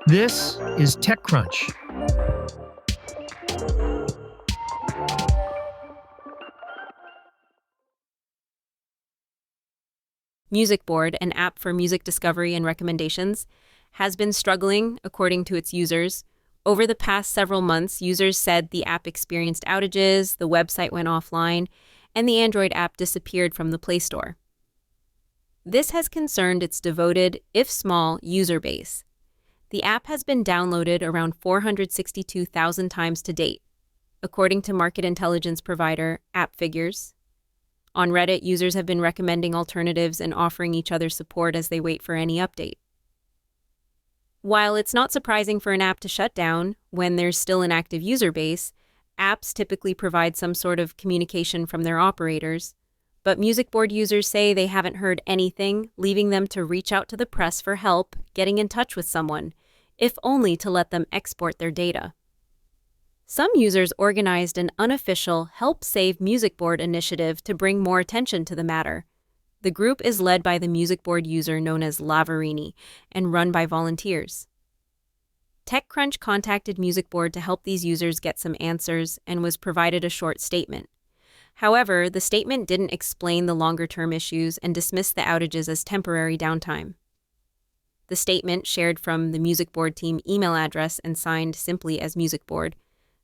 This is TechCrunch. Musicboard, an app for music discovery and recommendations, has been struggling, according to its users. Over the past several months, users said the app experienced outages, the website went offline, and the Android app disappeared from the Play Store. This has concerned its devoted, if small, user base. The app has been downloaded around 462,000 times to date, according to market intelligence provider AppFigures. On Reddit, users have been recommending alternatives and offering each other support as they wait for any update. While it's not surprising for an app to shut down when there's still an active user base, apps typically provide some sort of communication from their operators. But Musicboard users say they haven't heard anything, leaving them to reach out to the press for help getting in touch with someone, if only to let them export their data. Some users organized an unofficial Help Save Musicboard initiative to bring more attention to the matter. The group is led by the Musicboard user known as Lavarini and run by volunteers. TechCrunch contacted Musicboard to help these users get some answers and was provided a short statement. However, the statement didn't explain the longer-term issues and dismissed the outages as temporary downtime. The statement, shared from the Musicboard team email address and signed simply as Musicboard,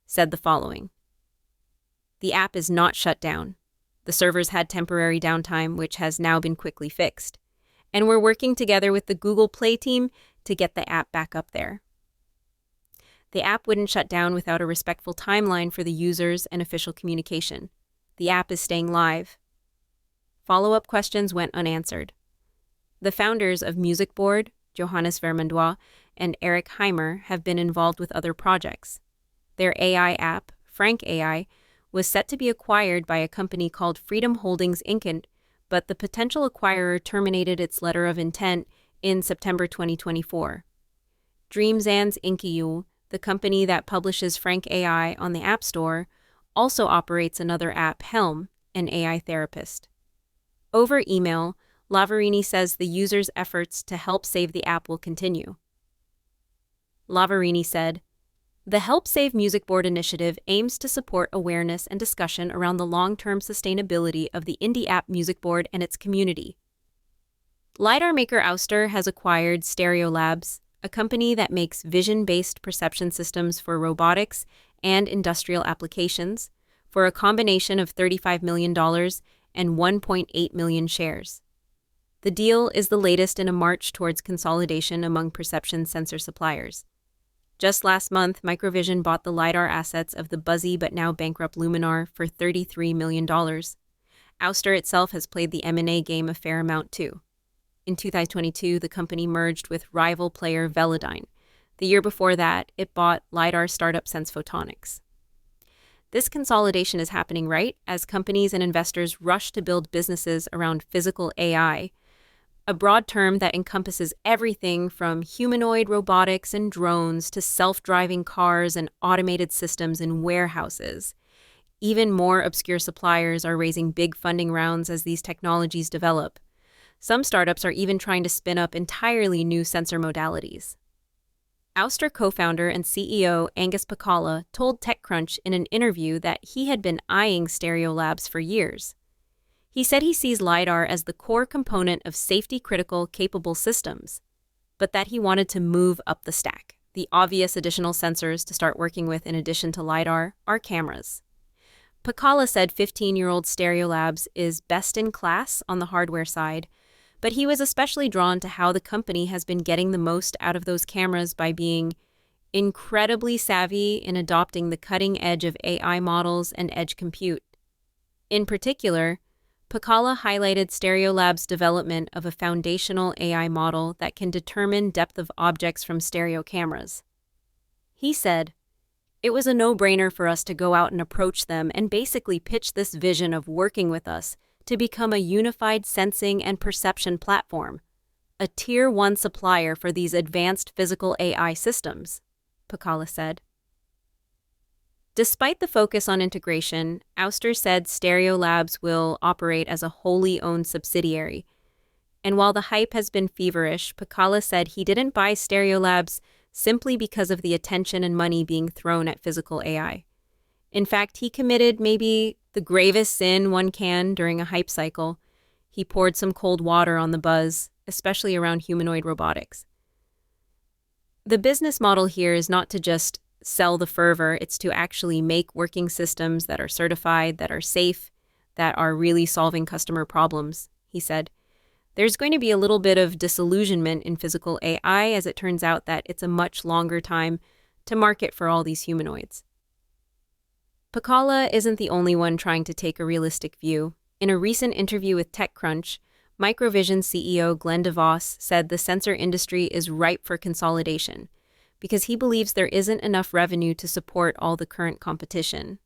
said the following. The app is not shut down. The servers had temporary downtime, which has now been quickly fixed. And we're working together with the Google Play team to get the app back up there. The app wouldn't shut down without a respectful timeline for the users and official communication. The app is staying live. Follow-up questions went unanswered. The founders of Musicboard, Johannes Vermandois and Eric Heimer, have been involved with other projects. Their AI app, Frank AI, was set to be acquired by a company called Freedom Holdings Inc., but the potential acquirer terminated its letter of intent in September 2024. Dreamzans Inc., the company that publishes Frank AI on the App Store, also operates another app, Helm, an AI therapist. Over email, Lavarini says the user's efforts to help save the app will continue. Lavarini said, "The Help Save Musicboard initiative aims to support awareness and discussion around the long-term sustainability of the indie app Musicboard and its community." Lidar-maker Ouster has acquired StereoLabs, a company that makes vision-based perception systems for robotics and industrial applications, for a combination of $35 million and 1.8 million shares. The deal is the latest in a march towards consolidation among perception sensor suppliers. Just last month, Microvision bought the LiDAR assets of the buzzy but now bankrupt Luminar for $33 million. Ouster itself has played the M&A game a fair amount too. In 2022, the company merged with rival player Velodyne. The year before that, it bought LiDAR startup Sense Photonics. This consolidation is happening right as companies and investors rush to build businesses around physical AI, a broad term that encompasses everything from humanoid robotics and drones to self-driving cars and automated systems in warehouses. Even more obscure suppliers are raising big funding rounds as these technologies develop. Some startups are even trying to spin up entirely new sensor modalities. Ouster co-founder and CEO Angus Pacala told TechCrunch in an interview that he had been eyeing StereoLabs for years. He said he sees LiDAR as the core component of safety-critical, capable systems, but that he wanted to move up the stack. The obvious additional sensors to start working with in addition to LiDAR are cameras. Pacala said 15-year-old StereoLabs is best in class on the hardware side, but he was especially drawn to how the company has been getting the most out of those cameras by being incredibly savvy in adopting the cutting edge of AI models and edge compute. In particular, Pacala highlighted StereoLabs' development of a foundational AI model that can determine depth of objects from stereo cameras. He said, "It was a no-brainer for us to go out and approach them and basically pitch this vision of working with us to become a unified sensing and perception platform, a Tier 1 supplier for these advanced physical AI systems," Pacala said. Despite the focus on integration, Ouster said StereoLabs will operate as a wholly owned subsidiary. And while the hype has been feverish, Pacala said he didn't buy StereoLabs simply because of the attention and money being thrown at physical AI. In fact, he committed maybe the gravest sin one can during a hype cycle. He poured some cold water on the buzz, especially around humanoid robotics. The business model here is not to just sell the fervor, it's to actually make working systems that are certified, that are safe, that are really solving customer problems, he said. There's going to be a little bit of disillusionment in physical AI as it turns out that it's a much longer time to market for all these humanoids. Pacala isn't the only one trying to take a realistic view. In a recent interview with TechCrunch, Microvision CEO Glenn DeVos said the sensor industry is ripe for consolidation because he believes there isn't enough revenue to support all the current competition.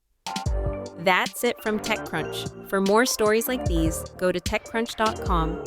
That's it from TechCrunch. For more stories like these, go to techcrunch.com.